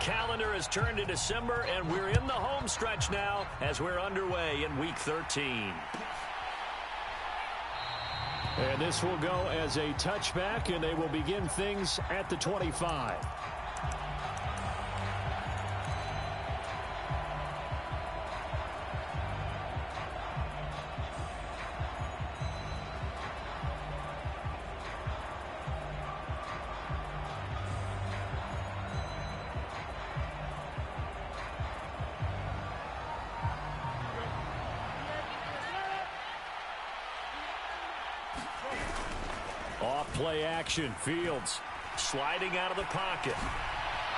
calendar has turned to December, and we're in the home stretch now as we're underway in Week 13. And this will go as a touchback, and they will begin things at the 25. Off-play action. Fields sliding out of the pocket.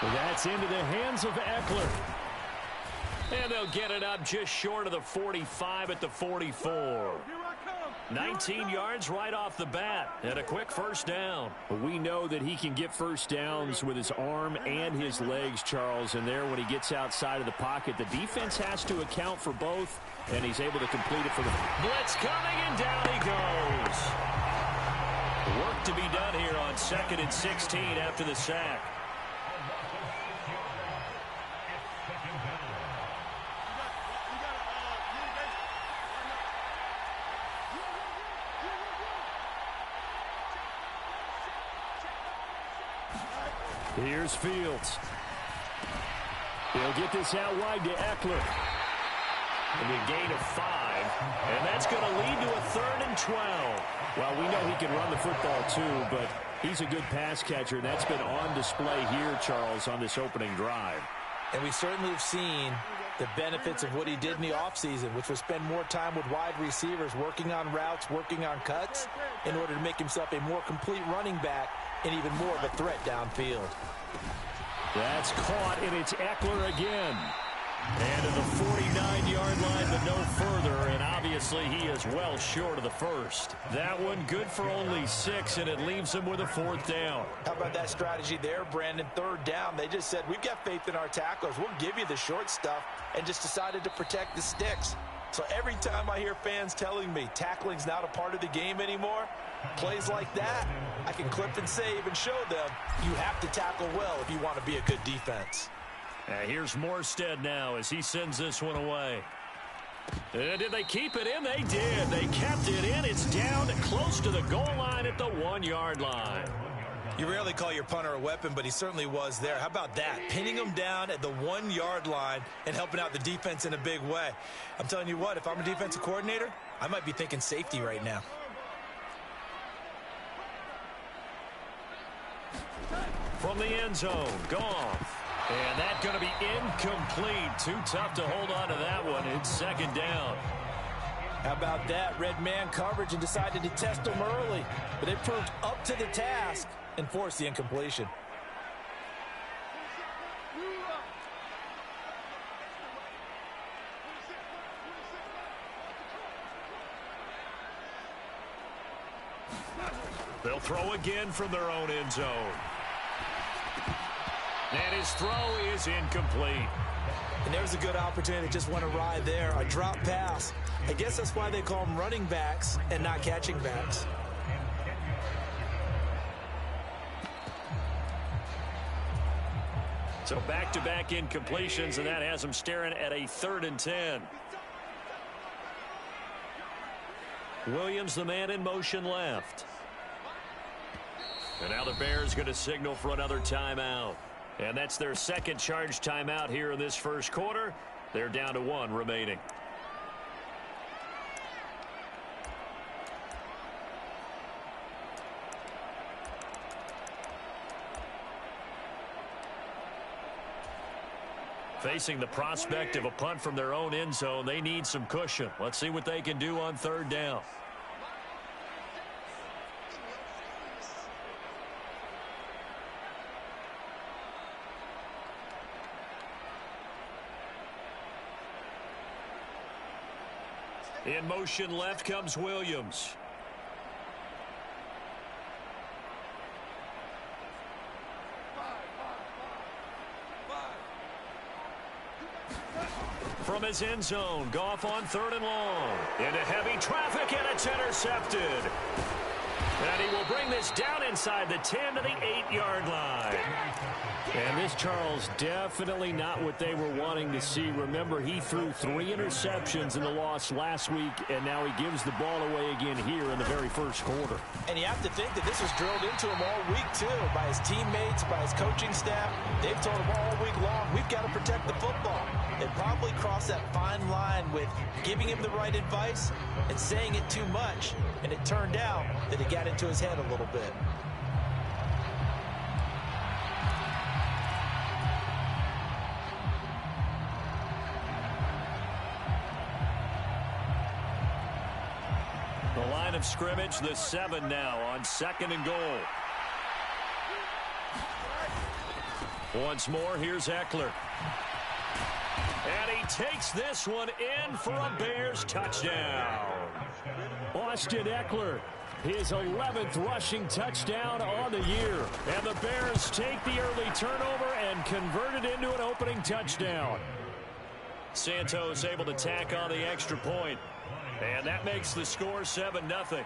That's into the hands of Eckler. And they'll get it up just short of the 45 at the 44. 19 yards right off the bat and a quick first down. We know that he can get first downs with his arm and his legs, Charles, and there when he gets outside of the pocket, the defense has to account for both, and he's able to complete it for the blitz coming, and down he goes. Work to be done here on 2nd and 16 after the sack. Here's Fields. He'll get this out wide to Eckler. And a gain of 5. And that's going to lead to a 3rd and 12. Well, we know he can run the football too, but he's a good pass catcher. That's been on display here, Charles, on this opening drive. And we certainly have seen the benefits of what he did in the offseason, which was spend more time with wide receivers, working on routes, working on cuts, in order to make himself a more complete running back and even more of a threat downfield. That's caught, and it's Eckler again. And to the 49-yard line, but no further, and obviously he is well short of the first. That one good for only 6, and it leaves him with a 4th down. How about that strategy there, Brandon? 3rd down, they just said, we've got faith in our tacklers. We'll give you the short stuff, and just decided to protect the sticks. So every time I hear fans telling me tackling's not a part of the game anymore, plays like that, I can clip and save and show them you have to tackle well if you want to be a good defense. Here's Morstead now as he sends this one away. Did they keep it in? They did. They kept it in. It's down close to the goal line at the 1-yard line. You rarely call your punter a weapon, but he certainly was there. How about that? Pinning him down at the 1-yard line and helping out the defense in a big way. I'm telling you what, if I'm a defensive coordinator, I might be thinking safety right now. From the end zone, Goff. And that's going to be incomplete. Too tough to hold on to that one. It's 2nd down. How about that? Red man coverage and decided to test him early. But they proved up to the task and forced the incompletion. They'll throw again from their own end zone. And his throw is incomplete. And there's a good opportunity. Just want to ride there. A drop pass. I guess that's why they call them running backs and not catching backs. So back-to-back incompletions, and that has them staring at a 3rd and 10. Williams, the man in motion left. And now the Bears going to signal for another timeout. And that's their 2nd charge timeout here in this first quarter. They're down to 1 remaining. Facing the prospect of a punt from their own end zone, they need some cushion. Let's see what they can do on 3rd down. In motion left comes Williams. From his end zone, Goff on 3rd and long. Into heavy traffic, and it's intercepted. And he will bring this down inside the 10 to the 8-yard line. And this, Charles, definitely not what they were wanting to see. Remember, he threw 3 interceptions in the loss last week, and now he gives the ball away again here in the very first quarter. And you have to think that this was drilled into him all week, too, by his teammates, by his coaching staff. They've told him all week long, we've got to protect the football. They probably crossed that fine line with giving him the right advice and saying it too much. And it turned out that it got into his head a little bit. The line of scrimmage, the 7 now on 2nd and goal. Once more, here's Eckler. And he takes this one in for a Bears touchdown. Austin Eckler, his 11th rushing touchdown on the year. And the Bears take the early turnover and convert it into an opening touchdown. Santos able to tack on the extra point. And that makes the score 7-0.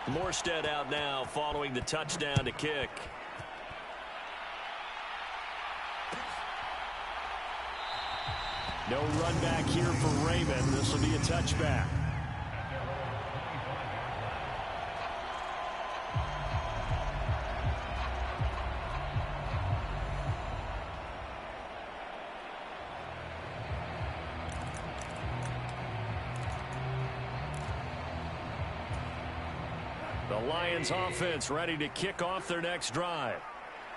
Morstead out now following the touchdown to kick. No run back here for Raymond. This will be a touchback. The Lions offense ready to kick off their next drive.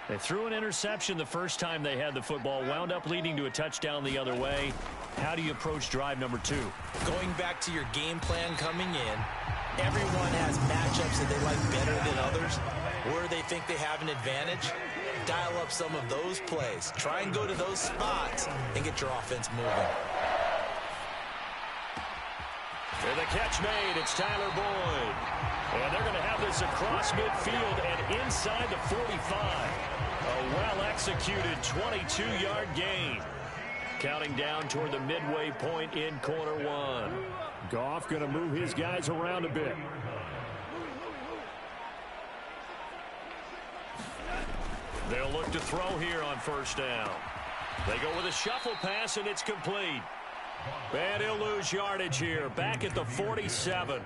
They threw an interception the first time they had the football, wound up leading to a touchdown the other way. How do you approach drive number 2? Going back to your game plan coming in, everyone has matchups that they like better than others, where they think they have an advantage. Dial up some of those plays. Try and go to those spots and get your offense moving. And the catch made. It's Tyler Boyd. And they're going to have this across midfield and inside the 45. A well-executed 22-yard gain. Counting down toward the midway point in quarter 1. Goff going to move his guys around a bit. They'll look to throw here on first down. They go with a shuffle pass, and it's complete. And he'll lose yardage here. Back at the 47.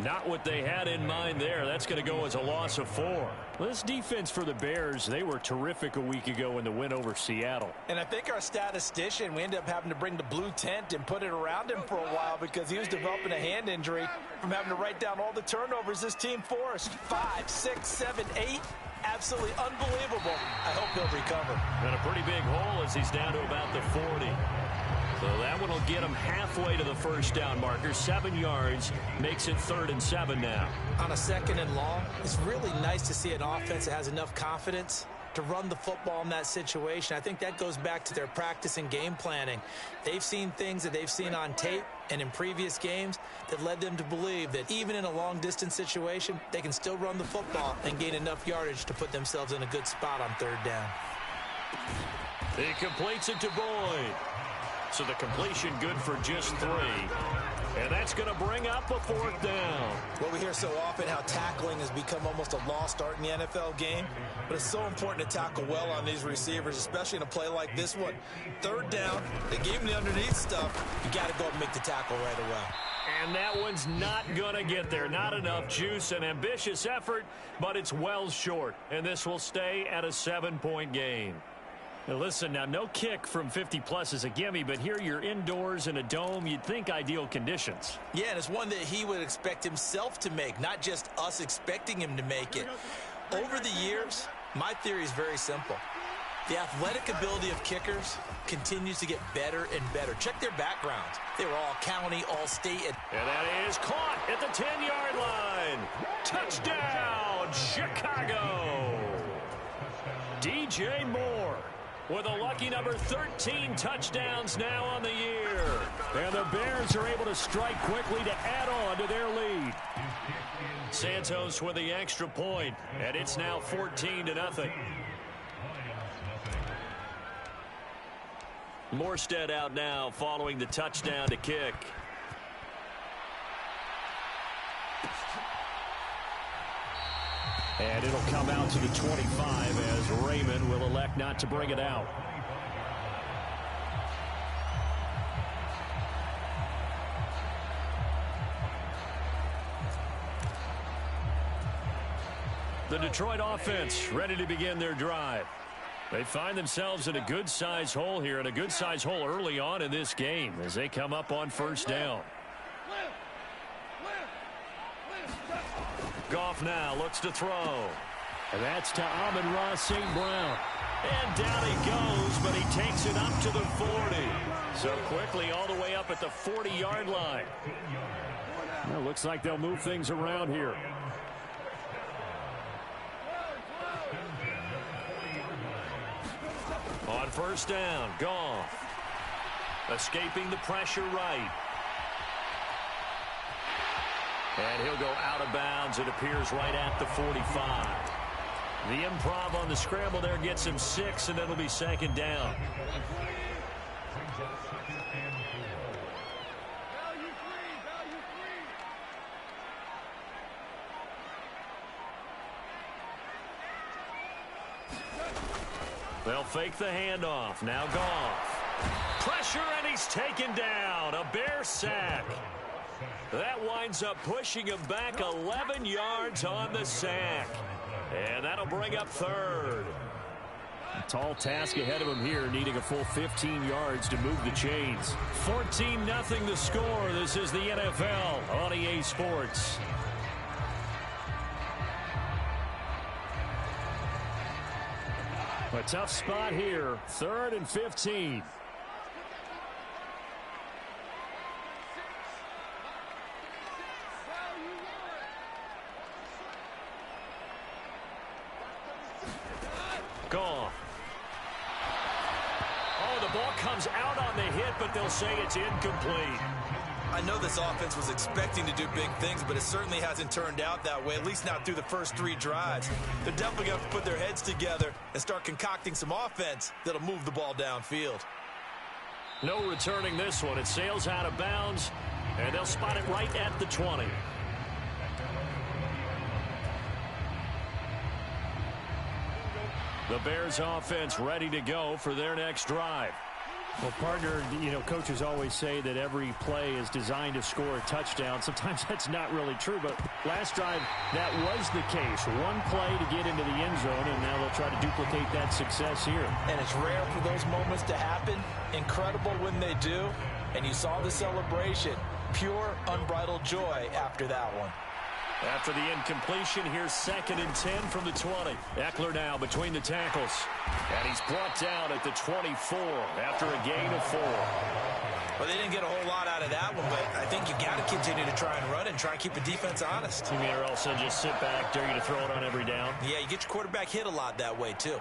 Not what they had in mind there. That's going to go as a loss of 4. Well, this defense for the Bears, they were terrific a week ago in the win over Seattle. And I think our statistician, we ended up having to bring the blue tent and put it around him for a while because he was developing a hand injury from having to write down all the turnovers this team forced. 5, 6, 7, 8. Absolutely unbelievable. I hope he'll recover. And a pretty big hole as he's down to about the 40. So that one will get him halfway to the first down marker. 7 yards makes it 3rd and 7 now. On a 2nd and long, it's really nice to see an offense that has enough confidence to run the football in that situation. I think that goes back to their practice and game planning. They've seen things that they've seen on tape and in previous games that led them to believe that even in a long-distance situation, they can still run the football and gain enough yardage to put themselves in a good spot on 3rd down. He completes it to Boyd. So the completion good for just 3. And that's going to bring up a 4th down. Well, we hear so often how tackling has become almost a lost art in the NFL game. But it's so important to tackle well on these receivers, especially in a play like this one. 3rd down, they gave him the underneath stuff. You got to go and make the tackle right away. And that one's not going to get there. Not enough juice. An ambitious effort, but it's well short. And this will stay at a 7-point game. Now listen, now no kick from 50-plus is a gimme, but here you're indoors in a dome. You'd think ideal conditions. Yeah, and it's one that he would expect himself to make, not just us expecting him to make it. Over the years, my theory is very simple. The athletic ability of kickers continues to get better and better. Check their backgrounds. They were all county, all state. And that is caught at the 10-yard line. Touchdown, Chicago. DJ Moore with a lucky number 13 touchdowns now on the year. And the Bears are able to strike quickly to add on to their lead. Santos with the extra point, and it's now 14-0. Morstead out now following the touchdown to kick. And it'll come out to the 25 as Raymond will elect not to bring it out. The Detroit offense ready to begin their drive. They find themselves in a good-sized hole here, and a good-sized hole early on in this game as they come up on first down. Goff now looks to throw. And that's to Amon-Ra St. Brown. And down he goes, but he takes it up to the 40. So quickly all the way up at the 40-yard line. Well, looks like they'll move things around here. On first down, Goff. Escaping the pressure right. And he'll go out of bounds, it appears, right at the 45. The improv on the scramble there gets him 6, and it'll be second down. They'll fake the handoff. Now Goff. Pressure, and he's taken down. A Bear sack. That winds up pushing him back 11 yards on the sack. And that'll bring up third. A tall task ahead of him here, needing a full 15 yards to move the chains. 14-0 the score. This is the NFL on EA Sports. A tough spot here. 3rd and 15. Goff. Oh, the ball comes out on the hit, but they'll say it's incomplete. I know this offense was expecting to do big things, but it certainly hasn't turned out that way, at least not through the first 3 drives. They're definitely going to have to put their heads together and start concocting some offense that'll move the ball downfield. No returning this one. It sails out of bounds, and they'll spot it right at the 20. The Bears offense ready to go for their next drive. Well, partner, coaches always say that every play is designed to score a touchdown. Sometimes that's not really true, but last drive, that was the case. One play to get into the end zone, and now they'll try to duplicate that success here. And it's rare for those moments to happen. Incredible when they do. And you saw the celebration. Pure, unbridled joy after that one. After the incompletion, here's 2nd and 10 from the 20. Eckler now between the tackles. And he's brought down at the 24 after a gain of 4. Well, they didn't get a whole lot out of that one, but I think you got to continue to try and run and try and keep the defense honest. You mean, or else they'll just sit back, dare you to throw it on every down? Yeah, you get your quarterback hit a lot that way, too.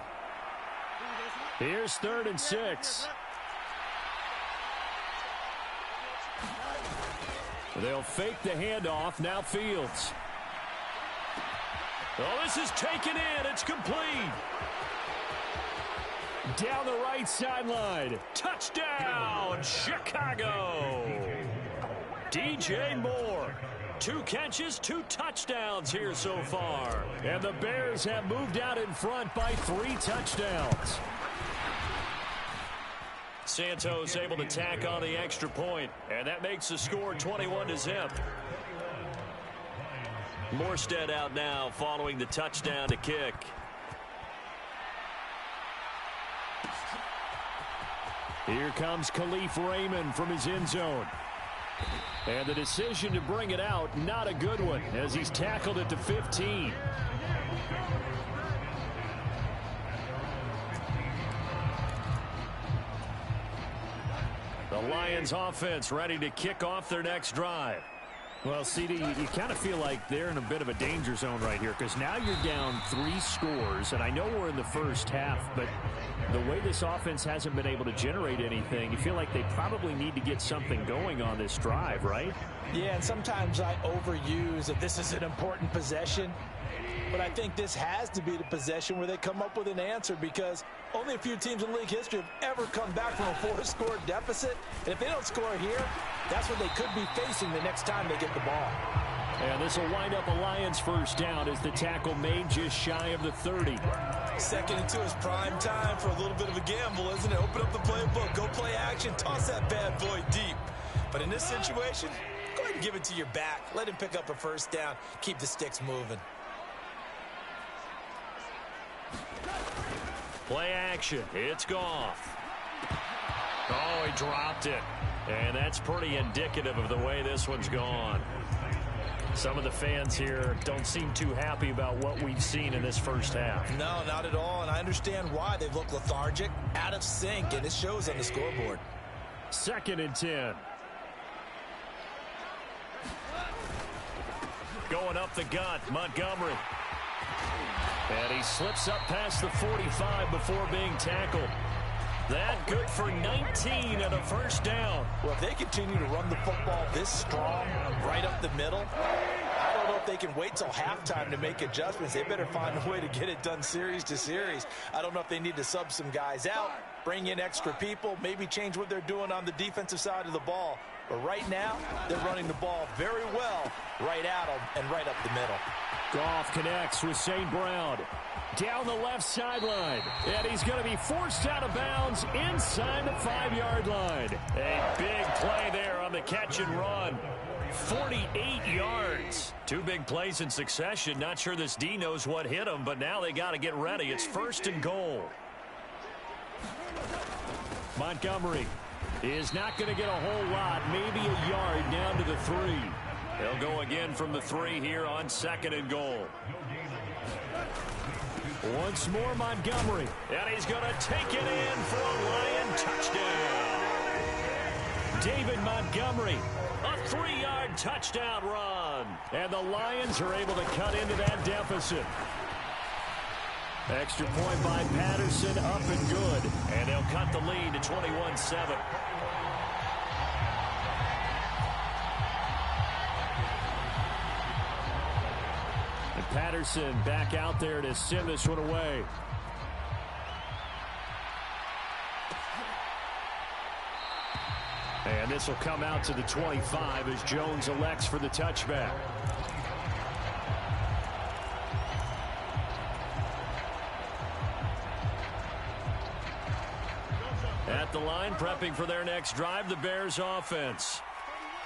Here's 3rd and 6. They'll fake the handoff. Now Fields. Oh, this is taken in. It's complete. Down the right sideline. Touchdown, Chicago. DJ Moore. 2 catches, 2 touchdowns here so far. And the Bears have moved out in front by 3 touchdowns. Santos able to tack on the extra point, and that makes the score 21-0. Morstead out now following the touchdown to kick. Here comes Khalif Raymond from his end zone. And the decision to bring it out, not a good one, as he's tackled at the 15. The Lions offense ready to kick off their next drive. Well, CD, you kind of feel like they're in a bit of a danger zone right here because now you're down 3 scores, and I know we're in the first half, but the way this offense hasn't been able to generate anything, you feel like they probably need to get something going on this drive, right? Yeah, and sometimes I overuse that this is an important possession, but I think this has to be the possession where they come up with an answer because Only a few teams in league history have ever come back from a 4-score deficit. And if they don't score here, that's what they could be facing the next time they get the ball. And this will wind up a Lions first down as the tackle made just shy of the 30. Second and 2 is prime time for a little bit of a gamble, isn't it? Open up the playbook, go play action, toss that bad boy deep. But in this situation, go ahead and give it to your back. Let him pick up a first down. Keep the sticks moving. Play action. It's Goff. Oh, he dropped it. And that's pretty indicative of the way this one's gone. Some of the fans here don't seem too happy about what we've seen in this first half. No, not at all, and I understand why. They've looked lethargic, out of sync, and it shows on the scoreboard. 2nd and 10. Going up the gut, Montgomery. And he slips up past the 45 before being tackled. That good for 19 and a first down. Well, if they continue to run the football this strong, right up the middle, I don't know if they can wait till halftime to make adjustments. They better find a way to get it done series to series. I don't know if they need to sub some guys out, bring in extra people, maybe change what they're doing on the defensive side of the ball. But right now, they're running the ball very well right at them and right up the middle. Goff connects with St. Brown. Down the left sideline. And he's going to be forced out of bounds inside the 5-yard line. A big play there on the catch and run. 48 yards. 2 big plays in succession. Not sure this D knows what hit him, but now they got to get ready. It's 1st and goal. Montgomery is not going to get a whole lot. Maybe a yard down to the 3. They'll go again from the 3 here on 2nd and goal. Once more Montgomery. And he's going to take it in for a Lion touchdown. David Montgomery. A 3-yard touchdown run. And the Lions are able to cut into that deficit. Extra point by Patterson, up and good. And they'll cut the lead to 21-7. Patterson back out there to send this one away. And this will come out to the 25 as Jones elects for the touchback. At the line, prepping for their next drive, the Bears offense.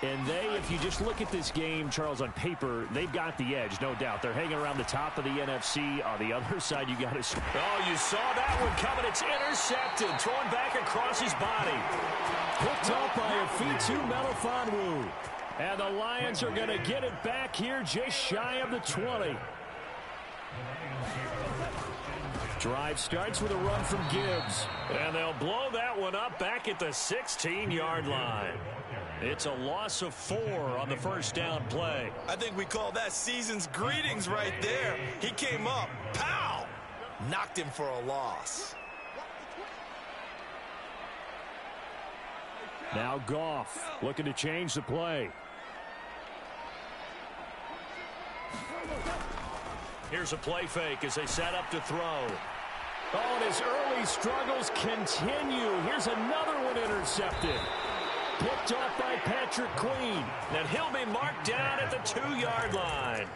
And they, if you just look at this game, Charles, on paper, they've got the edge, no doubt. They're hanging around the top of the NFC. On the other side, you got to... Oh, you saw that one coming. It's intercepted. Thrown back across his body. Picked up by Afitu Melifonwu. And the Lions are going to get it back here just shy of the 20. Drive starts with a run from Gibbs. And they'll blow that one up back at the 16-yard line. It's a loss of 4 on the first down play. I think we call that season's greetings right there. He came up, pow! Knocked him for a loss. Now Goff looking to change the play. Here's a play fake as they set up to throw. Oh, and his early struggles continue. Here's another one intercepted. Picked off by Patrick Queen. And he'll be marked down at the 2-yard line.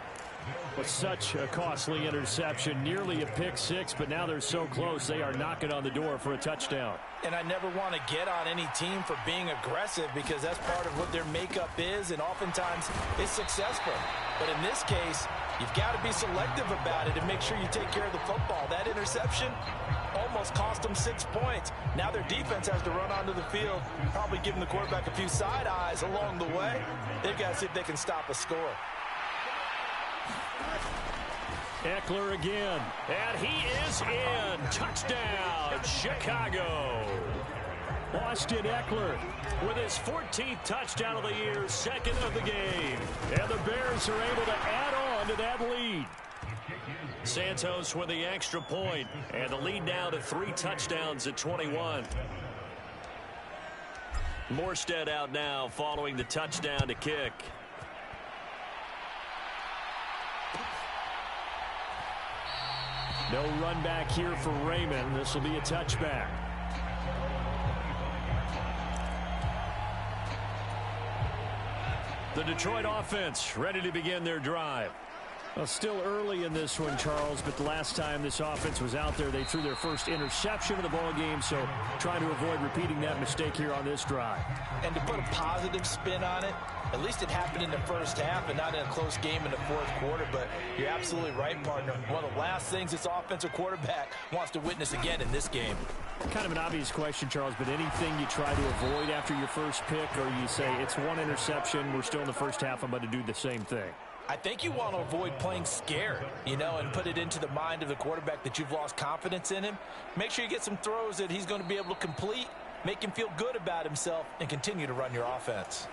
With such a costly interception, nearly a pick 6, but now they're so close they are knocking on the door for a touchdown. And I never want to get on any team for being aggressive because that's part of what their makeup is, and oftentimes it's successful. But in this case, you've got to be selective about it and make sure you take care of the football. That interception almost cost them 6 points. Now their defense has to run onto the field, probably giving the quarterback a few side eyes along the way. They've got to see if they can stop a score. Eckler again. And he is in. Touchdown, Chicago. Austin Eckler with his 14th touchdown of the year, 2nd of the game. And the Bears are able to add on to that lead. Santos with the extra point, and the lead now to 3 touchdowns at 21. Morstead out now following the touchdown to kick. No run back here for Raymond. This will be a touchback. The Detroit offense ready to begin their drive. Well, still early in this one, Charles, but the last time this offense was out there, they threw their first interception of the ball game, so trying to avoid repeating that mistake here on this drive. And to put a positive spin on it, at least it happened in the first half and not in a close game in the fourth quarter, but you're absolutely right, partner. One of the last things this offensive quarterback wants to witness again in this game. Kind of an obvious question, Charles, but anything you try to avoid after your first pick, or you say it's one interception, we're still in the first half, I'm going to do the same thing? I think you want to avoid playing scared, and put it into the mind of the quarterback that you've lost confidence in him. Make sure you get some throws that he's going to be able to complete, make him feel good about himself, and continue to run your offense.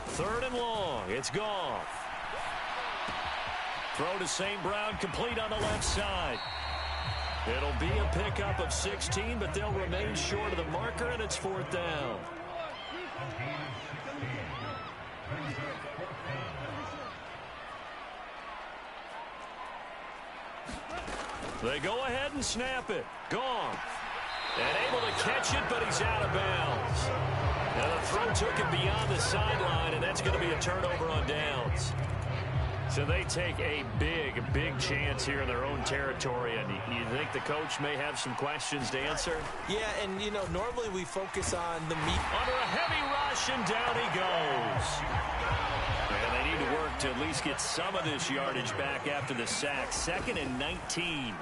Third and long. It's Goff. Throw to St. Brown, complete on the left side. It'll be a pickup of 16, but they'll remain short of the marker, and it's fourth down. They go ahead and snap it. Goff. And able to catch it, but he's out of bounds. Now the throw took him beyond the sideline, and that's going to be a turnover on downs. So they take a big chance here in their own territory, and you think the coach may have some questions to answer? Yeah, and, normally we focus on the meat. Under a heavy rush, and down he goes. And they need to work to at least get some of this yardage back after the sack. 2nd and 19.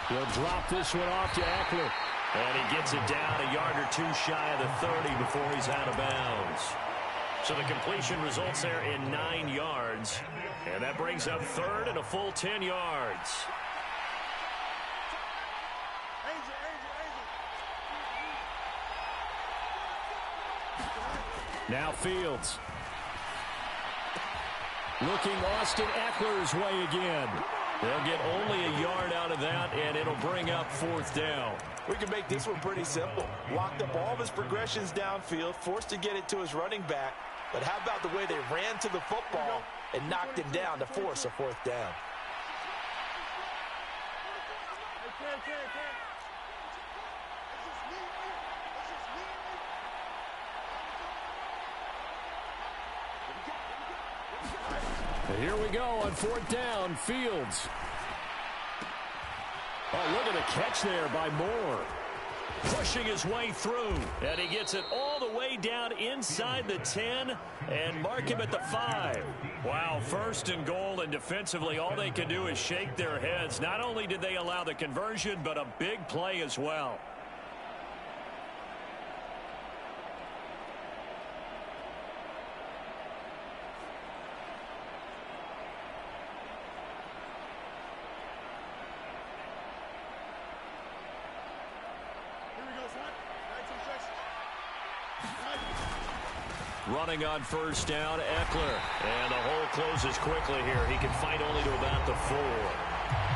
He'll drop this one off to Eckler. And he gets it down a yard or two shy of the 30 before he's out of bounds. So the completion results there in 9 yards. And that brings up third and a full 10 yards. Now Fields. Looking Austin Eckler's way again. They'll get only a yard out of that, and it'll bring up fourth down. We can make this one pretty simple. Locked up all of his progressions downfield, forced to get it to his running back. But how about the way they ran to the football and knocked him down to force a fourth down? And here we go on fourth down, Fields. Oh, look at the catch there by Moore. Pushing his way through, and he gets it all the way down inside the 10 and mark him at the 5. Wow, first and goal, and defensively all they can do is shake their heads. Not only did they allow the conversion, but a big play as well. Running on first down, Eckler. And the hole closes quickly here. He can fight only to about the 4.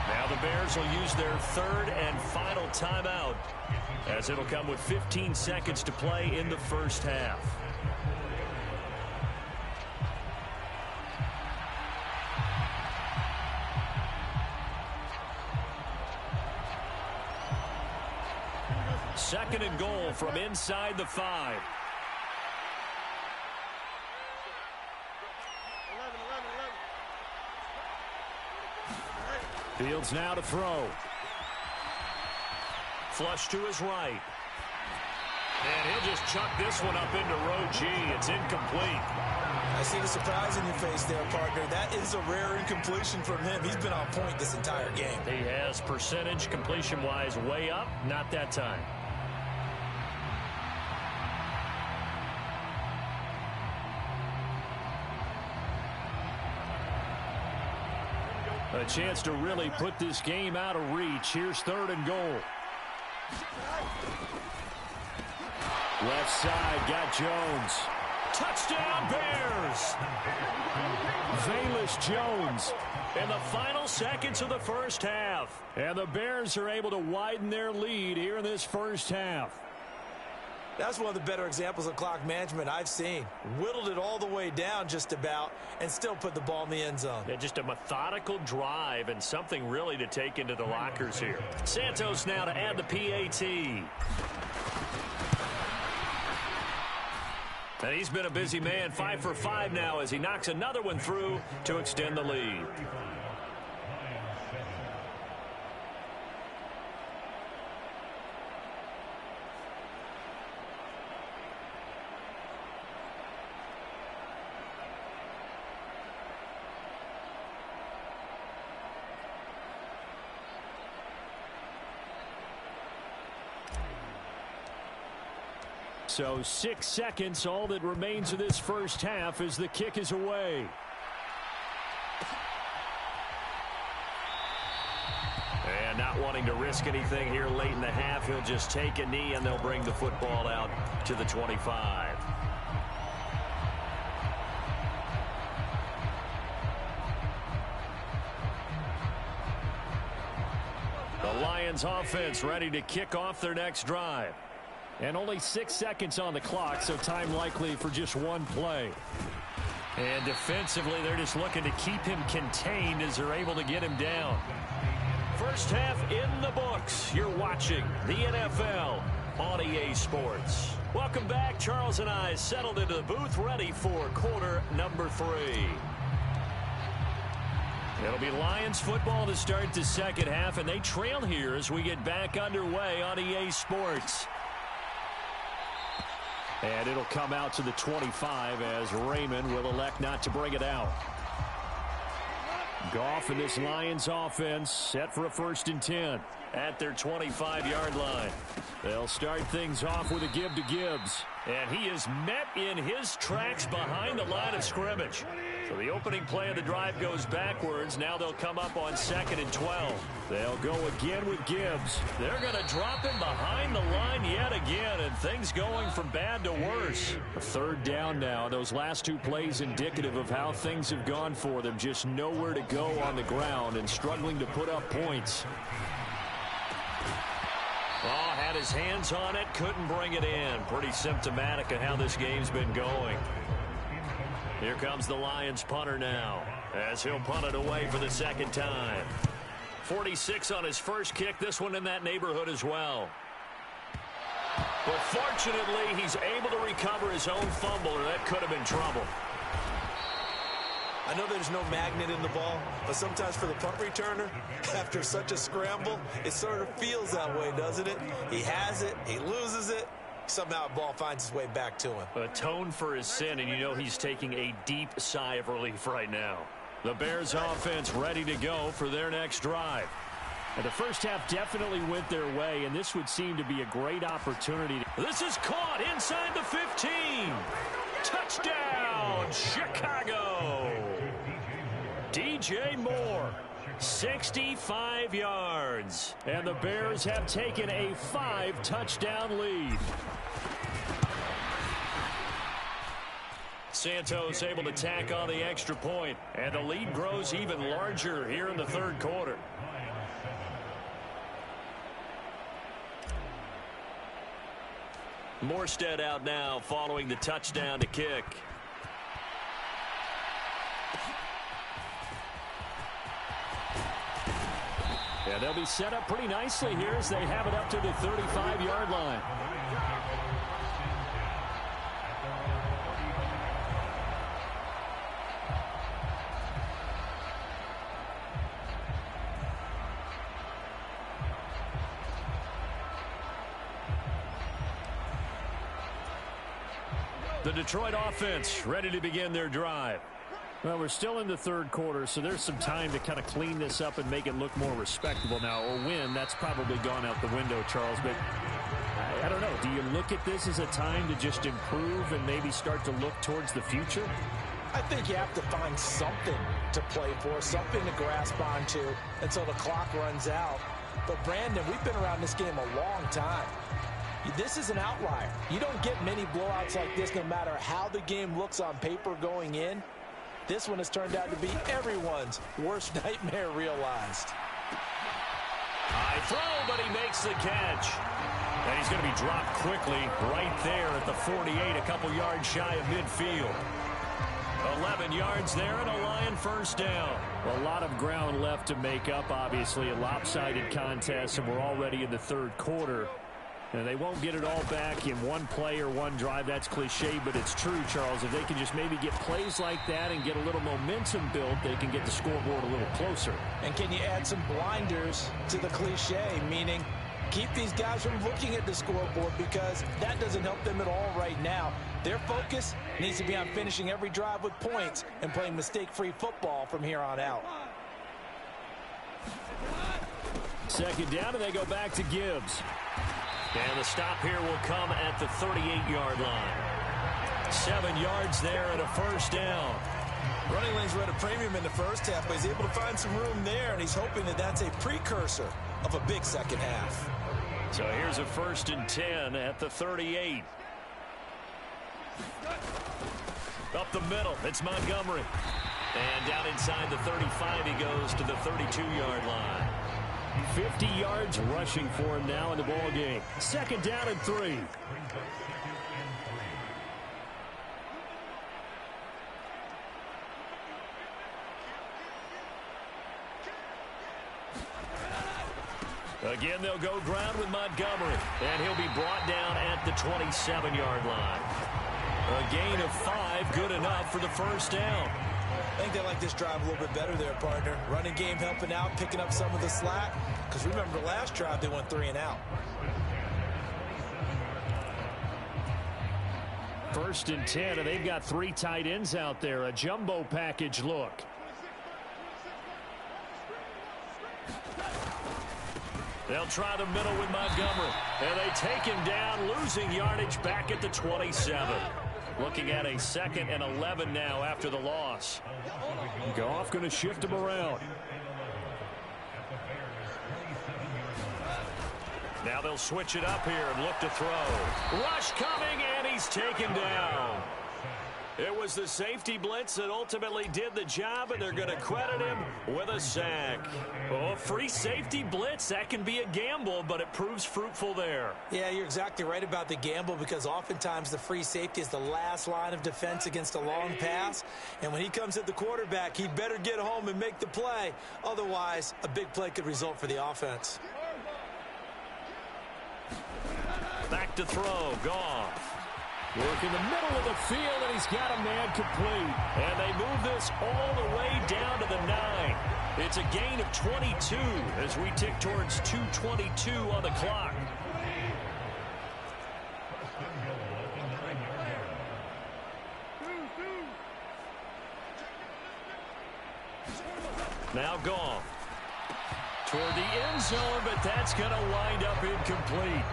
Now the Bears will use their third and final timeout, as it'll come with 15 seconds to play in the first half. Second and goal from inside the 5. Fields now to throw. Flush to his right. And he'll just chuck this one up into row G. It's incomplete. I see the surprise in your face there, partner. That is a rare incompletion from him. He's been on point this entire game. He has percentage completion-wise way up. Not that time. A chance to really put this game out of reach. Here's third and goal. Left side, got Jones. Touchdown, Bears! Velus Jones in the final seconds of the first half. And the Bears are able to widen their lead here in this first half. That's one of the better examples of clock management I've seen. Whittled it all the way down just about and still put the ball in the end zone. Yeah, just a methodical drive and something really to take into the lockers here. Santos now to add the PAT. And he's been a busy man, 5 for 5 now as he knocks another one through to extend the lead. So 6 seconds, all that remains of this first half as the kick is away. And not wanting to risk anything here late in the half, he'll just take a knee and they'll bring the football out to the 25. The Lions offense ready to kick off their next drive. And only 6 seconds on the clock, so time likely for just one play. And defensively, they're just looking to keep him contained as they're able to get him down. First half in the books. You're watching the NFL on EA Sports. Welcome back. Charles and I settled into the booth, ready for quarter number 3. It'll be Lions football to start the second half, and they trail here as we get back underway on EA Sports. And it'll come out to the 25 as Raymond will elect not to bring it out. Goff and this Lions offense set for a 1st and 10 at their 25-yard line. They'll start things off with a give to Gibbs. And he is met in his tracks behind the line of scrimmage. So the opening play of the drive goes backwards. Now they'll come up on 2nd and 12. They'll go again with Gibbs. They're going to drop him behind the line yet again, and things going from bad to worse. A 3rd down now. Those last 2 plays indicative of how things have gone for them. Just nowhere to go on the ground and struggling to put up points. Oh, had his hands on it, couldn't bring it in. Pretty symptomatic of how this game's been going. Here comes the Lions punter now as he'll punt it away for the 2nd time. 46 on his first kick, this one in that neighborhood as well. But fortunately, he's able to recover his own fumble, or that could have been trouble. I know there's no magnet in the ball, but sometimes for the punt returner, after such a scramble, it sort of feels that way, doesn't it? He has it, he loses it, somehow the ball finds its way back to him. Atone for his sin, and you know he's taking a deep sigh of relief right now. The Bears offense ready to go for their next drive. And the first half definitely went their way, and this would seem to be a great opportunity. This is caught inside the 15. Touchdown, Chicago. DJ Moore, 65 yards. And the Bears have taken a 5-touchdown lead. Santos able to tack on the extra point, and the lead grows even larger here in the 3rd quarter. Morstead out now following the touchdown to kick. And they'll be set up pretty nicely here as they have it up to the 35-yard line. The Detroit offense ready to begin their drive. Well, we're still in the 3rd quarter, so there's some time to kind of clean this up and make it look more respectable now. A win, that's probably gone out the window, Charles, but I don't know. Do you look at this as a time to just improve and maybe start to look towards the future? I think you have to find something to play for, something to grasp onto until the clock runs out. But, Brandon, we've been around this game a long time. This is an outlier. You don't get many blowouts like this no matter how the game looks on paper going in. This one has turned out to be everyone's worst nightmare realized. High throw, but he makes the catch. And he's going to be dropped quickly right there at the 48, a couple yards shy of midfield. 11 yards there and a Lion first down. A lot of ground left to make up, obviously. A lopsided contest, and we're already in the third quarter. And they won't get it all back in one play or one drive. That's cliche, but it's true, Charles. If they can just maybe get plays like that and get a little momentum built, they can get the scoreboard a little closer. And can you add some blinders to the cliche, meaning keep these guys from looking at the scoreboard, because that doesn't help them at all right now. Their focus needs to be on finishing every drive with points and playing mistake-free football from here on out. Second down, and they go back to Gibbs. And the stop here will come at the 38-yard line. 7 yards there and a first down. Running lanes were at a premium in the first half, but he's able to find some room there, and he's hoping that that's a precursor of a big second half. So here's a 1st and 10 at the 38. Up the middle, it's Montgomery. And down inside the 35, he goes to the 32-yard line. 50 yards rushing for him now in the ball game. Second down and 3. Again, they'll go ground with Montgomery, and he'll be brought down at the 27-yard line. A gain of 5, good enough for the first down. I think they like this drive a little bit better there, partner. Running game helping out, picking up some of the slack. Because remember, the last drive they went 3 and out. 1st and 10, and they've got 3 tight ends out there. A jumbo package look. They'll try the middle with Montgomery. And they take him down, losing yardage back at the 27. Looking at a 2nd and 11 now after the loss. Goff going to shift him around. Now they'll switch it up here and look to throw. Rush coming, and he's taken down. It was the safety blitz that ultimately did the job, and they're going to credit him with a sack. Oh, free safety blitz, that can be a gamble, but it proves fruitful there. Yeah, you're exactly right about the gamble, because oftentimes the free safety is the last line of defense against a long pass. And when he comes at the quarterback, he better get home and make the play. Otherwise, a big play could result for the offense. Back to throw, Goff. Work in the middle of the field, and he's got a man complete. And they move this all the way down to the 9. It's a gain of 22 as we tick towards 2:22 on the clock. Now Goff. Toward the end zone, but that's going to wind up incomplete.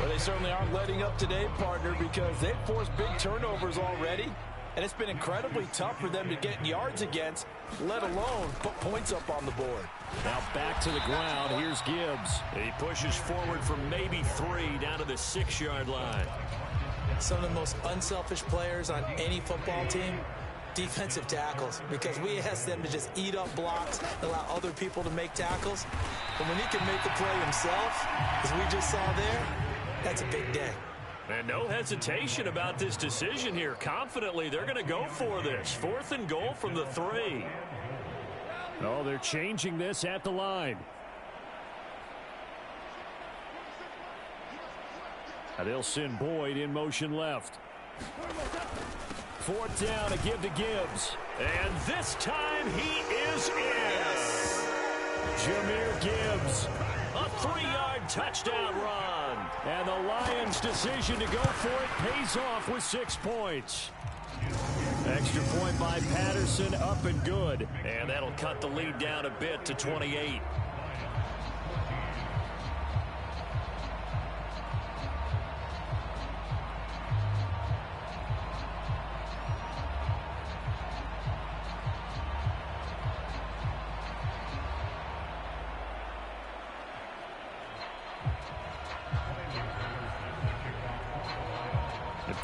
Well, they certainly aren't letting up today, partner, because they've forced big turnovers already, and it's been incredibly tough for them to get yards against, let alone put points up on the board. Now back to the ground. Here's Gibbs. He pushes forward from maybe 3 down to the 6-yard line. Some of the most unselfish players on any football team, defensive tackles, because we ask them to just eat up blocks, allow other people to make tackles. But when he can make the play himself, as we just saw there, that's a big day. And no hesitation about this decision here. Confidently, they're going to go for this. 4th and goal from the 3. Oh, they're changing this at the line. Now they'll send Boyd in motion left. 4th down, a give to Gibbs. And this time he is in. Yes. Jahmyr Gibbs. A 3-yard touchdown run. And the Lions' decision to go for it pays off with 6 points. Extra point by Patterson, up and good. And that'll cut the lead down a bit to 28.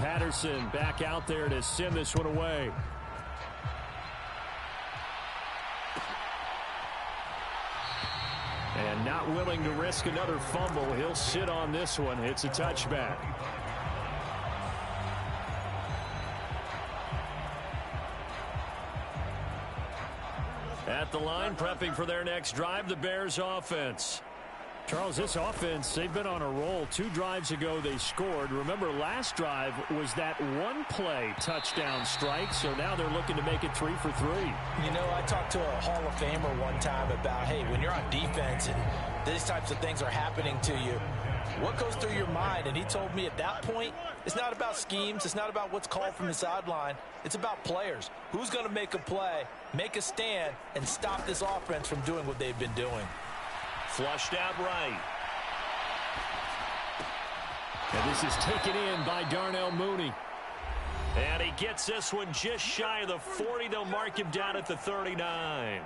Patterson back out there to send this one away. And not willing to risk another fumble. He'll sit on this one. It's a touchback. At the line, prepping for their next drive, the Bears offense. Charles, this offense, they've been on a roll. 2 drives ago, they scored. Remember, last drive was that one-play touchdown strike, so now they're looking to make it 3 for 3. You know, I talked to a Hall of Famer one time about, hey, when you're on defense and these types of things are happening to you, what goes through your mind? And he told me at that point, it's not about schemes. It's not about what's called from the sideline. It's about players. Who's going to make a play, make a stand, and stop this offense from doing what they've been doing? Flushed out right. And this is taken in by Darnell Mooney. And he gets this one just shy of the 40. They'll mark him down at the 39.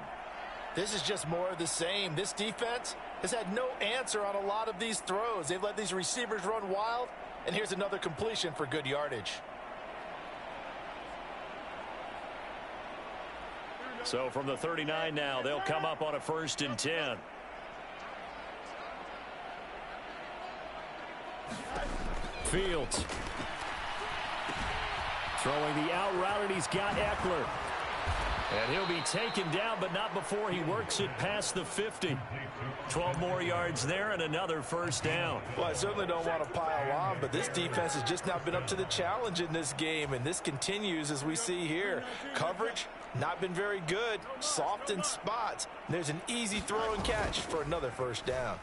This is just more of the same. This defense has had no answer on a lot of these throws. They've let these receivers run wild. And here's another completion for good yardage. So from the 39 now, they'll come up on a 1st and 10. Fields. Throwing the out route, and he's got Eckler. And he'll be taken down, but not before he works it past the 50. 12 more yards there and another 1st down. Well, I certainly don't want to pile on, but this defense has just not been up to the challenge in this game, and this continues as we see here. Coverage, not been very good, soft in spots. There's an easy throw and catch for another 1st down.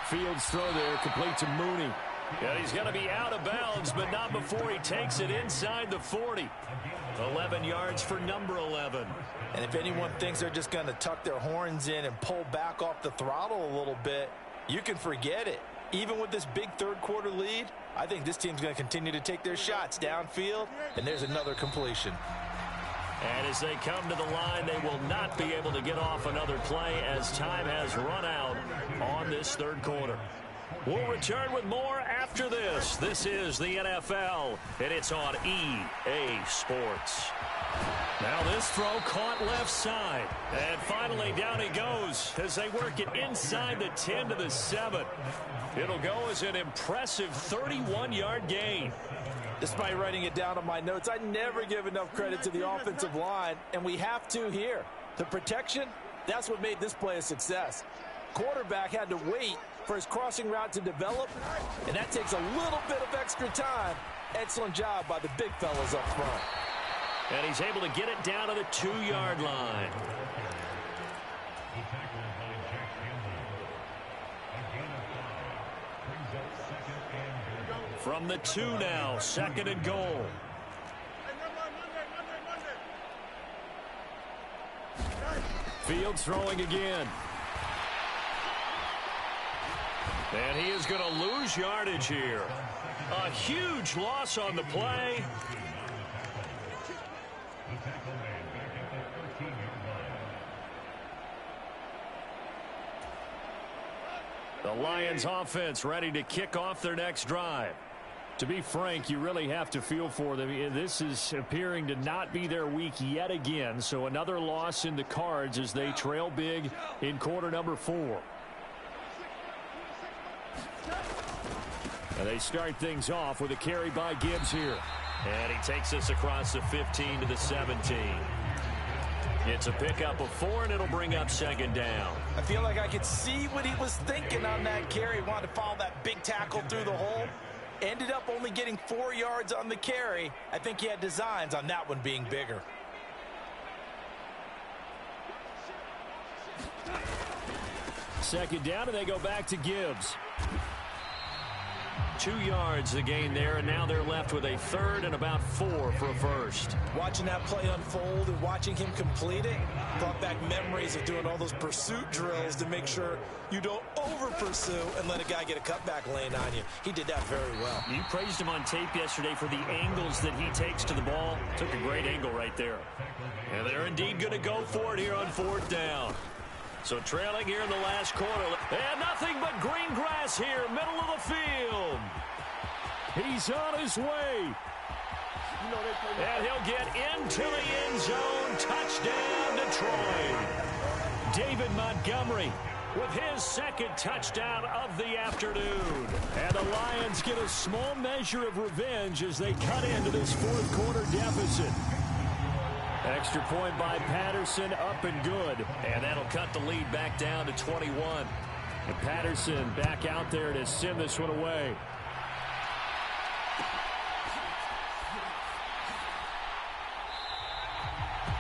Fields throw there, complete to Mooney. Yeah, he's going to be out of bounds, but not before he takes it inside the 40. 11 yards for number 11. And if anyone thinks they're just going to tuck their horns in and pull back off the throttle a little bit, you can forget it. Even with this big 3rd quarter lead, I think this team's going to continue to take their shots downfield, and there's another completion. And as they come to the line, they will not be able to get off another play as time has run out on this 3rd quarter. We'll return with more after this. This is the NFL, and it's on EA Sports. Now this throw caught left side. And finally down he goes as they work it inside the 10 to the 7. It'll go as an impressive 31-yard gain. Despite writing it down on my notes, I never give enough credit to the offensive line, and we have to here. The protection, that's what made this play a success. Quarterback had to wait for his crossing route to develop, and that takes a little bit of extra time. Excellent job by the big fellas up front. And he's able to get it down to the 2-yard line. From the 2 now, 2nd and goal. Fields throwing again. And he is going to lose yardage here. A huge loss on the play. The Lions offense ready to kick off their next drive. To be frank, you really have to feel for them. This is appearing to not be their week yet again. So another loss in the cards as they trail big in quarter number 4. And they start things off with a carry by Gibbs here. And he takes us across the 15 to the 17. It's a pickup of 4, and it'll bring up 2nd down. I feel like I could see what he was thinking on that carry. He wanted to follow that big tackle through the hole. Ended up only getting 4 yards on the carry. I think he had designs on that one being bigger. Second down, and they go back to Gibbs. 2 yards the gain there, and now they're left with a 3rd and about 4 for a 1st. Watching that play unfold and watching him complete it brought back memories of doing all those pursuit drills to make sure you don't over-pursue and let a guy get a cutback lane on you. He did that very well. You praised him on tape yesterday for the angles that he takes to the ball. Took a great angle right there. And they're indeed going to go for it here on 4th down. So trailing here in the last quarter. And nothing but green grass here, middle of the field. He's on his way. And he'll get into the end zone. Touchdown, Detroit. David Montgomery with his second touchdown of the afternoon. And the Lions get a small measure of revenge as they cut into this fourth quarter deficit. Extra point by Patterson, up and good. And that'll cut the lead back down to 21. And Patterson back out there to send this one away.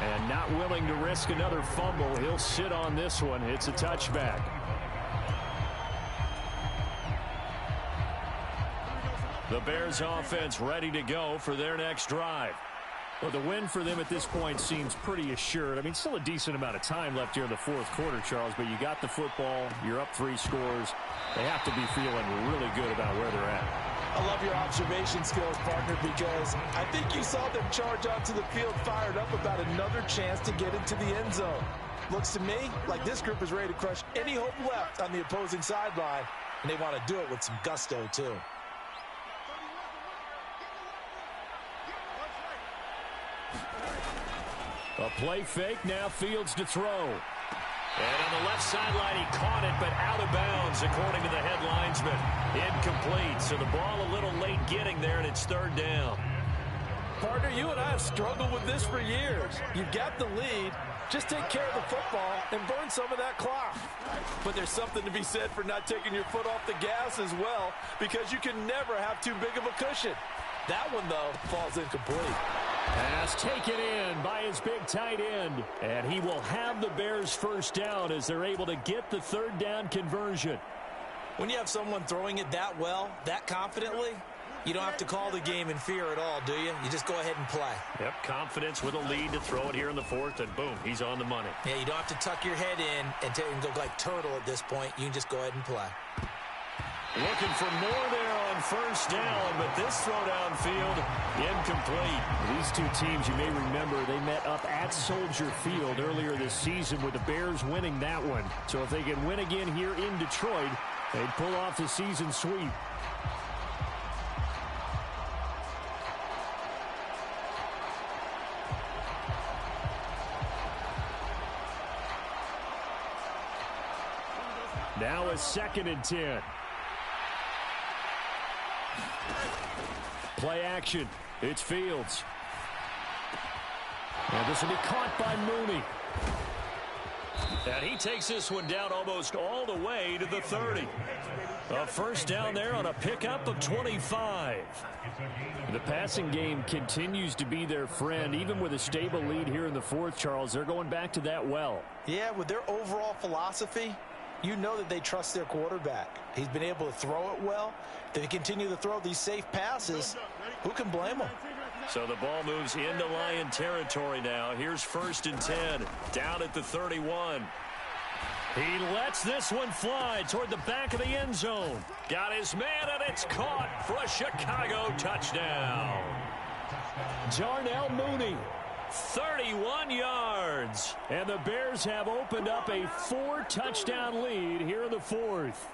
And not willing to risk another fumble. He'll sit on this one. It's a touchback. The Bears offense ready to go for their next drive. Well, the win for them at this point seems pretty assured. I mean, still a decent amount of time left here in the fourth quarter, Charles, but you got the football. You're up 3 scores. They have to be feeling really good about where they're at. I love your observation skills, partner, because I think you saw them charge onto the field fired up about another chance to get into the end zone. Looks to me like this group is ready to crush any hope left on the opposing sideline, and they want to do it with some gusto, too. A play fake, now Fields to throw. And on the left sideline, he caught it, but out of bounds, according to the head linesman. Incomplete, so the ball a little late getting there, and it's third down. Partner, you and I have struggled with this for years. You've got the lead. Just take care of the football and burn some of that clock. But there's something to be said for not taking your foot off the gas as well, because you can never have too big of a cushion. That one, though, falls incomplete. Pass taken in by his big tight end. And he will have the Bears first down as they're able to get the third down conversion. When you have someone throwing it that well, that confidently, you don't have to call the game in fear at all, do you? You just go ahead and play. Yep, confidence with a lead to throw it here in the fourth, and boom, he's on the money. Yeah, you don't have to tuck your head in and go like turtle at this point. You can just go ahead and play. Looking for more there on first down, but this throw downfield, incomplete. These two teams, you may remember, they met up at Soldier Field earlier this season with the Bears winning that one. So if they can win again here in Detroit, they'd pull off the season sweep. Now a 2nd and 10. Play action. It's Fields. And this will be caught by Mooney. And he takes this one down almost all the way to the 30. A first down there on a pickup of 25. The passing game continues to be their friend. Even with a stable lead here in the fourth, Charles, they're going back to that well. Yeah, with their overall philosophy, you know that they trust their quarterback. He's been able to throw it well. If they continue to throw these safe passes, who can blame them? So the ball moves into Lion territory now. Here's 1st and 10, down at the 31. He lets this one fly toward the back of the end zone. Got his man, and it's caught for a Chicago touchdown. Darnell Mooney. 31 yards. And the Bears have opened up a 4-touchdown lead here in the fourth.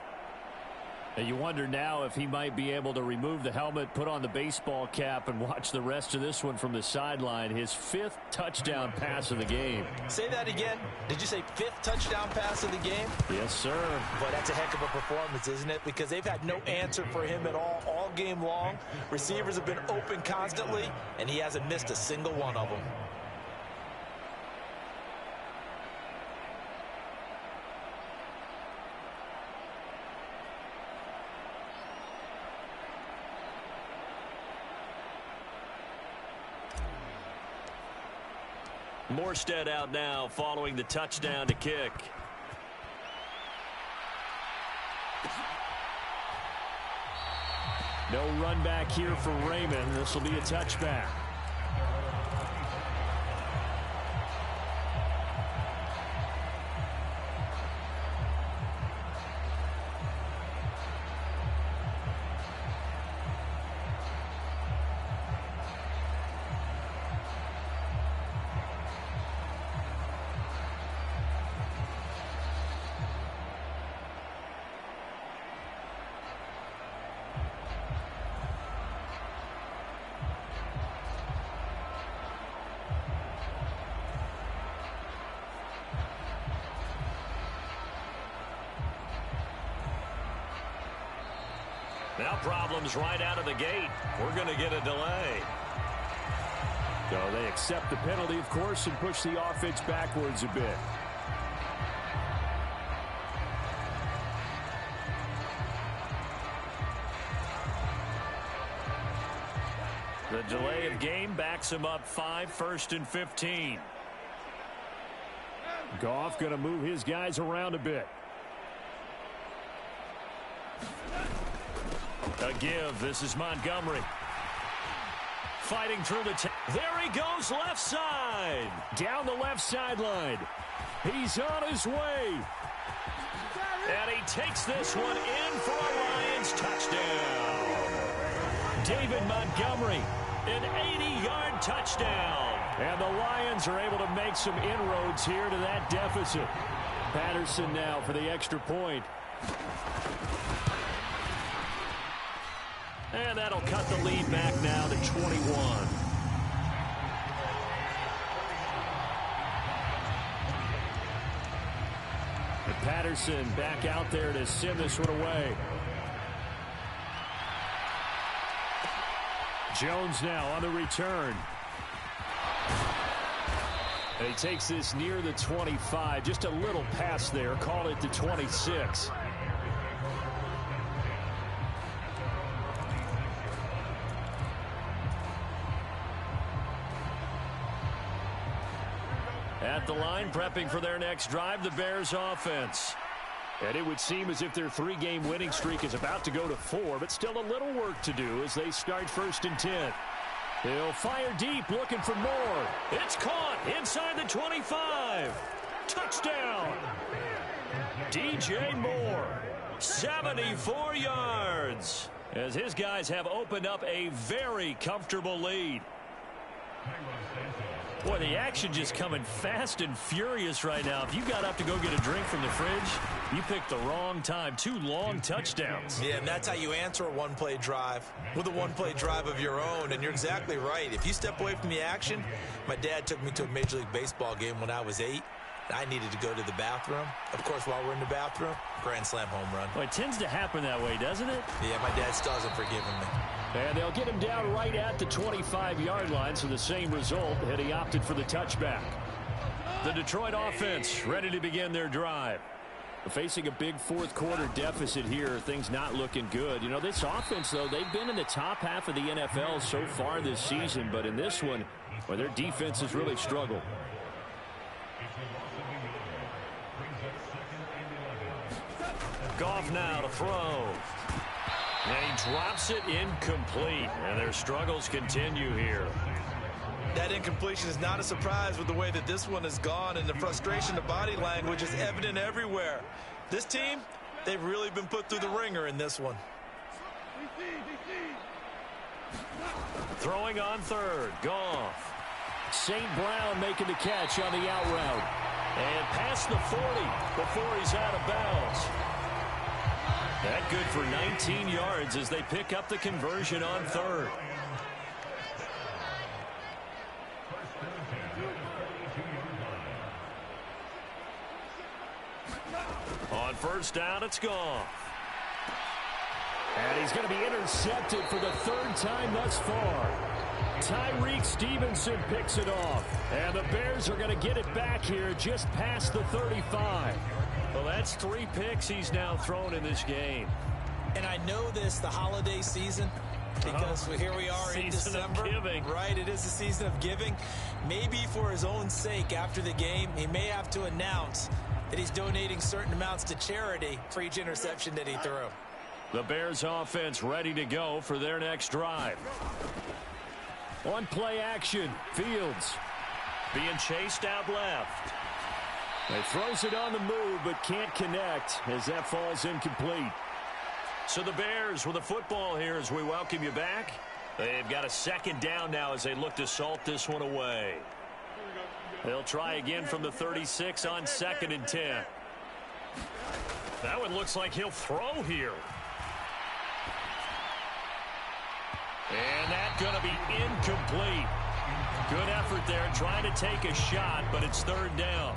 And you wonder now if he might be able to remove the helmet, put on the baseball cap, and watch the rest of this one from the sideline. His 5th touchdown pass of the game. Say that again. Did you say 5th touchdown pass of the game? Yes, sir. Boy, that's a heck of a performance, isn't it? Because they've had no answer for him at all game long. Receivers have been open constantly, and he hasn't missed a single one of them. Morstead out now following the touchdown to kick. No run back here for Raymond. This will be a touchback. Now problems right out of the gate. We're going to get a delay. So they accept the penalty, of course, and push the offense backwards a bit. The delay of game backs him up 5, 1st and 15. Goff going to move his guys around a bit. A give. This is Montgomery. Fighting through the... There he goes, left side. Down the left sideline. He's on his way. And he takes this one in for a Lions touchdown. David Montgomery, an 80-yard touchdown. And the Lions are able to make some inroads here to that deficit. Patterson now for the extra point. And that'll cut the lead back now to 21. And Patterson back out there to send this one away. Jones now on the return. And he takes this near the 25. Just a little pass there. Call it the 26. At the line, prepping for their next drive, the Bears offense. And it would seem as if their 3-game winning streak is about to go to 4, but still a little work to do as they start 1st and 10. They'll fire deep, looking for more. It's caught inside the 25. Touchdown. DJ Moore, 74 yards, as his guys have opened up a very comfortable lead. Boy, the action just coming fast and furious right now. If you got up to go get a drink from the fridge, you picked the wrong time. 2 long touchdowns. Yeah, and that's how you answer a one-play drive, with a one-play drive of your own. And you're exactly right. If you step away from the action, my dad took me to a Major League Baseball game when I was 8. I needed to go to the bathroom. Of course, while we're in the bathroom, grand slam home run. Well, it tends to happen that way, doesn't it? Yeah, my dad still hasn't forgiven me. And they'll get him down right at the 25-yard line, so the same result, and he opted for the touchback. The Detroit offense ready to begin their drive. Facing a big fourth-quarter deficit here, things not looking good. You know, this offense, though, they've been in the top half of the NFL so far this season, but in this one, well, their defense has really struggled. Goff now to throw. And he drops it incomplete. And their struggles continue here. That incompletion is not a surprise with the way that this one has gone, and the frustration, the body language is evident everywhere. This team, they've really been put through the ringer in this one. Throwing on third. Goff. St. Brown making the catch on the out route. And past the 40 before he's out of bounds. That good for 19 yards as they pick up the conversion on third. On first down, it's Goff. And he's going to be intercepted for the 3rd time thus far. Tyreek Stevenson picks it off. And the Bears are going to get it back here just past the 35. Well, that's 3 picks he's now thrown in this game. And I know this, the holiday season, because here we are in December. Right, it is the season of giving. Maybe for his own sake after the game, he may have to announce that he's donating certain amounts to charity for each interception that he threw. The Bears offense ready to go for their next drive. On play action, Fields being chased out left. He throws it on the move but can't connect as that falls incomplete. So the Bears with the football here as we welcome you back. They've got a 2nd down now as they look to salt this one away. They'll try again from the 36 on 2nd and 10. That one looks like he'll throw here. And that's going to be incomplete. Good effort there trying to take a shot, but it's 3rd down.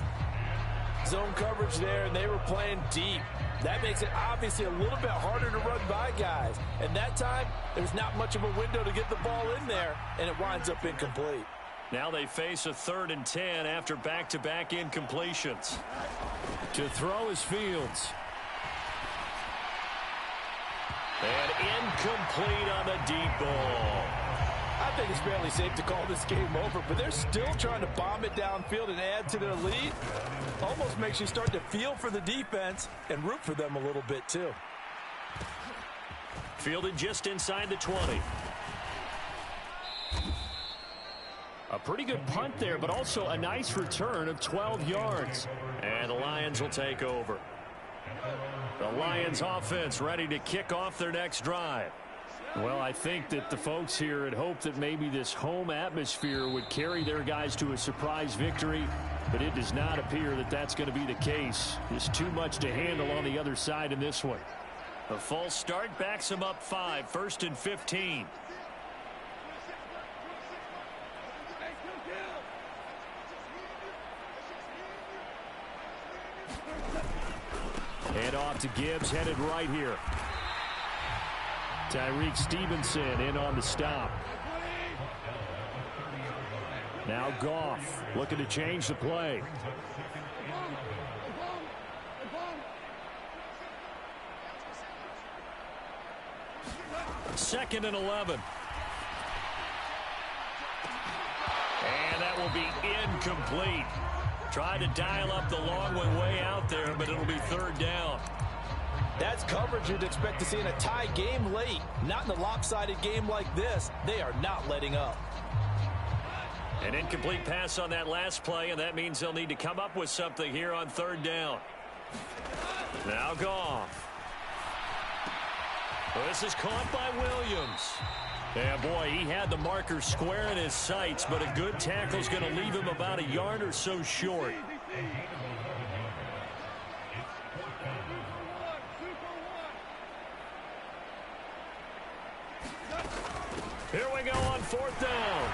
Zone coverage there, and they were playing deep. That makes it obviously a little bit harder to run by guys. And that time, there's not much of a window to get the ball in there, and it winds up incomplete. Now they face a 3rd and 10 after back-to-back incompletions. To throw is Fields. And incomplete on the deep ball. I think it's fairly safe to call this game over, but they're still trying to bomb it downfield and add to their lead. Almost makes you start to feel for the defense and root for them a little bit too. Fielded just inside the 20. A pretty good punt there, but also a nice return of 12 yards. And the Lions will take over. The Lions offense ready to kick off their next drive. Well, I think that the folks here had hoped that maybe this home atmosphere would carry their guys to a surprise victory, but it does not appear that that's going to be the case. There's too much to handle on the other side in this one. The false start backs them up 5, 1st and 15. Hand off to Gibbs, headed right here. Tyreek Stevenson in on the stop. Now Goff looking to change the play. Second and 11. And that will be incomplete. Try to dial up the long one way out there, but it'll be 3rd down. That's coverage you'd expect to see in a tie game late. Not in a lopsided game like this. They are not letting up. An incomplete pass on that last play, and that means they'll need to come up with something here on 3rd down. Now Goff. This is caught by Williams. Yeah, boy, he had the marker square in his sights, but a good tackle is going to leave him about a yard or so short. Here we go on 4th down.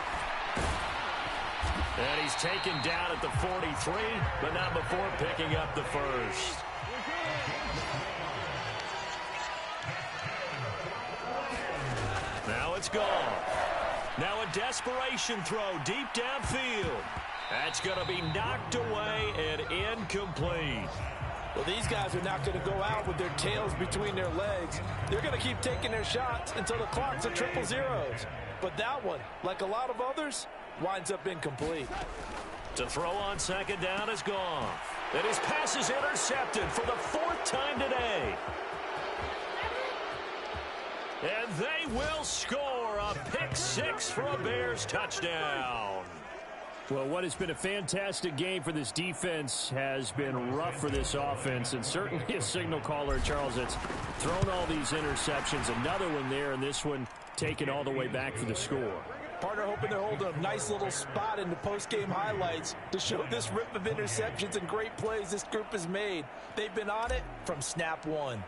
And he's taken down at the 43, but not before picking up the first. Now it's gone. Now a desperation throw deep downfield. That's going to be knocked away and incomplete. Well, these guys are not going to go out with their tails between their legs. They're going to keep taking their shots until the clock's at 000. But that one, like a lot of others, winds up incomplete. To throw on 2nd down is gone. And his pass is intercepted for the 4th time today. And they will score a pick 6 for a Bears touchdown. Well, what has been a fantastic game for this defense has been rough for this offense, and certainly a signal caller, Charles, that's thrown all these interceptions. Another one there, and this one taken all the way back for the score. Partner hoping they're holding a nice little spot in the post-game highlights to show this rip of interceptions and great plays this group has made. They've been on it from snap one.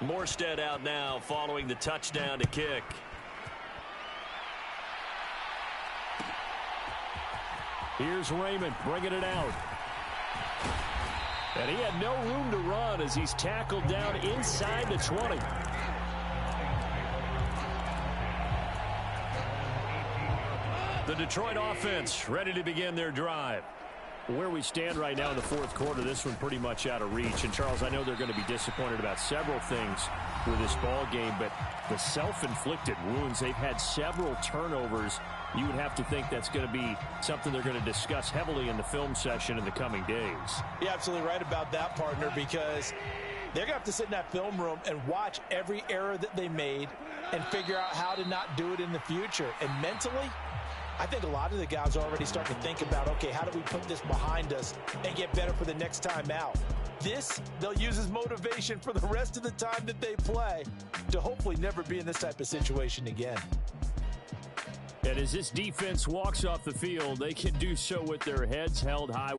Morstead out now following the touchdown to kick. Here's Raymond bringing it out. And he had no room to run as he's tackled down inside the 20. The Detroit offense ready to begin their drive. Where we stand right now in the 4th quarter, this one pretty much out of reach. And, Charles, I know they're going to be disappointed about several things with this ball game, but the self-inflicted wounds, they've had several turnovers. You would have to think that's going to be something they're going to discuss heavily in the film session in the coming days. You're absolutely right about that, partner, because they're going to have to sit in that film room and watch every error that they made and figure out how to not do it in the future. And mentally, I think a lot of the guys are already starting to think about, okay, how do we put this behind us and get better for the next time out? This, they'll use as motivation for the rest of the time that they play to hopefully never be in this type of situation again. And as this defense walks off the field, they can do so with their heads held high.